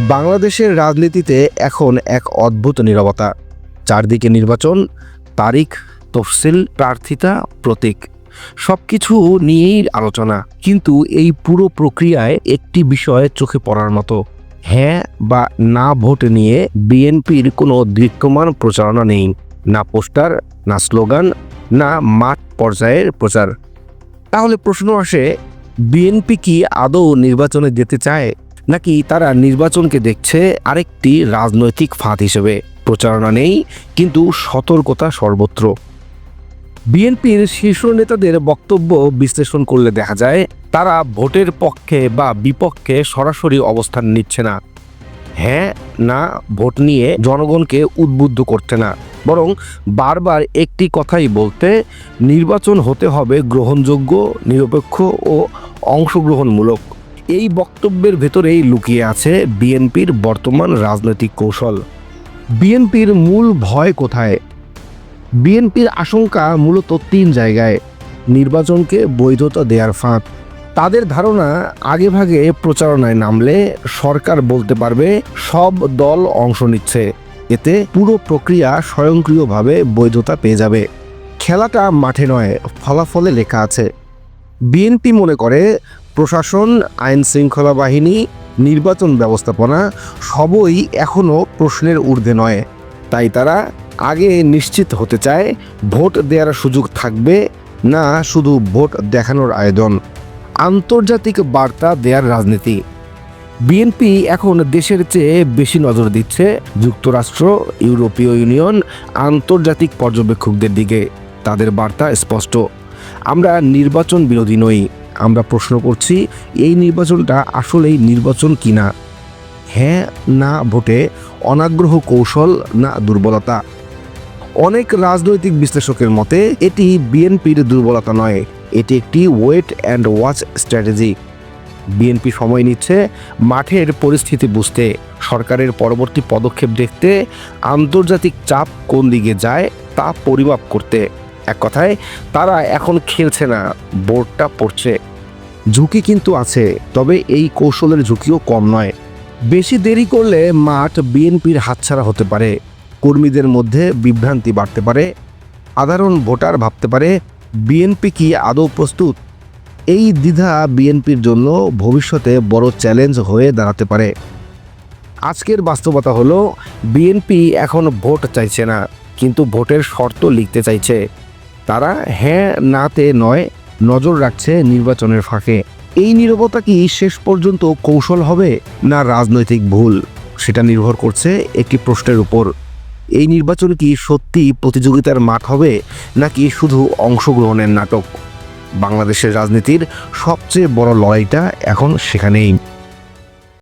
বাংলাদেশের রাজনীতিতে এখন এক অদ্ভুত নীরবতা। চারদিকে নির্বাচন, তারিখ, তফসিল, প্রার্থিতা, প্রতীক, সবকিছু নিয়েই আলোচনা। কিন্তু এই পুরো প্রক্রিয়ায় একটি বিষয় চোখে পড়ার মতো, হ্যাঁ বা না ভোট নিয়ে বিএনপির কোনো দৃশ্যমান প্রচারণা নেই। না পোস্টার, না স্লোগান, না মাঠ পর্যায়ের প্রচার। তাহলে প্রশ্ন আসে, বিএনপি কি আদৌ নির্বাচনে যেতে চায়, নাকি তারা নির্বাচনকে দেখছে আরেকটি রাজনৈতিক ফাঁদ হিসেবে? প্রচারণা নেই, কিন্তু সতর্কতা সর্বত্র। বিএনপির শীর্ষ নেতাদের বক্তব্য বিশ্লেষণ করলে দেখা যায় তারা ভোটের পক্ষে বা বিপক্ষে সরাসরি অবস্থান নিচ্ছে না। হ্যাঁ না ভোট নিয়ে জনগণকে উদ্বুদ্ধ করতে না, বরং বারবার একটি কথাই বলতে, নির্বাচন হতে হবে গ্রহণযোগ্য, নিরপেক্ষ ও অংশগ্রহণমূলক। এই বক্তব্যের ভেতরেই লুকিয়ে আছে বিএনপির বর্তমান রাজনৈতিক কৌশল। বিএনপির মূল ভয় কোথায়? বিএনপির আশঙ্কা মূলত তিন জায়গায়। নির্বাচনকে বৈধতা দেওয়ার ফাঁদ। তাদের ধারণা, আগেভাগে প্রচারণায় নামলে সরকার বলতে পারবে সব দল অংশ নিচ্ছে, এতে পুরো প্রক্রিয়া স্বয়ংক্রিয়ভাবে বৈধতা পেয়ে যাবে। খেলাটা মাঠে নয়, ফলাফলে লেখা আছে। বিএনপি মনে করে প্রশাসন, আইন শৃঙ্খলা বাহিনী, নির্বাচন ব্যবস্থাপনা সবই এখনও প্রশ্নের ঊর্ধ্বে নয়। তাই তারা আগে নিশ্চিত হতে চায় ভোট দেওয়ার সুযোগ থাকবে, না শুধু ভোট দেখানোর আয়োজন। আন্তর্জাতিক বার্তা দেওয়ার রাজনীতি। বিএনপি এখন দেশের চেয়ে বেশি নজর দিচ্ছে যুক্তরাষ্ট্র, ইউরোপীয় ইউনিয়ন, আন্তর্জাতিক পর্যবেক্ষকদের দিকে। তাদের বার্তা স্পষ্ট, আমরা নির্বাচন বিরোধী নই। আমরা প্রশ্ন করছি, এই নির্বাচনটা আসলেই নির্বাচন কিনা। হ্যাঁ না ভোটে অনাগ্রহ কৌশল, না দুর্বলতা? অনেক রাজনৈতিক বিশ্লেষকের মতে এটি বিএনপির দুর্বলতা নয়, এটি একটি wait and watch strategy. BNP সময় নিচ্ছে মাঠের পরিস্থিতি বুঝতে, সরকারের পরবর্তী পদক্ষেপ দেখতে, আন্তর্জাতিক চাপ কোন দিকে যায় তা পরিমাপ করতে। এক কথায়, তারা এখন খেলছে না, বোর্ডটা পড়ছে। ঝুঁকি কিন্তু আছে, তবে এই কৌশলের ঝুঁকিও কম নয়। বেশি দেরি করলে মাঠ বিএনপির হাতছাড়া হতে পারে, কর্মীদের মধ্যে বিভ্রান্তি বাড়তে পারে, সাধারণ ভোটার ভাবতে পারে বিএনপি কি আদৌ প্রস্তুত। এই দ্বিধা বিএনপির জন্য ভবিষ্যতে বড় চ্যালেঞ্জ হয়ে দাঁড়াতে পারে। আজকের বাস্তবতা হলো, বিএনপি এখন ভোট চাইছে না, কিন্তু ভোটের শর্ত লিখতে চাইছে। তারা হ্যাঁ নাতে নয়, নজর রাখছে নির্বাচনের ফাঁকে। এই নীরবতা কি শেষ পর্যন্ত কৌশল হবে, না রাজনৈতিক ভুল? সেটা নির্ভর করছে একটি প্রশ্নের উপর, এই নির্বাচন কি সত্যি প্রতিযোগিতার মাঠ হবে, নাকি শুধু অংশগ্রহণের নাটক? বাংলাদেশের রাজনীতির সবচেয়ে বড় লড়াইটা এখন সেখানেই।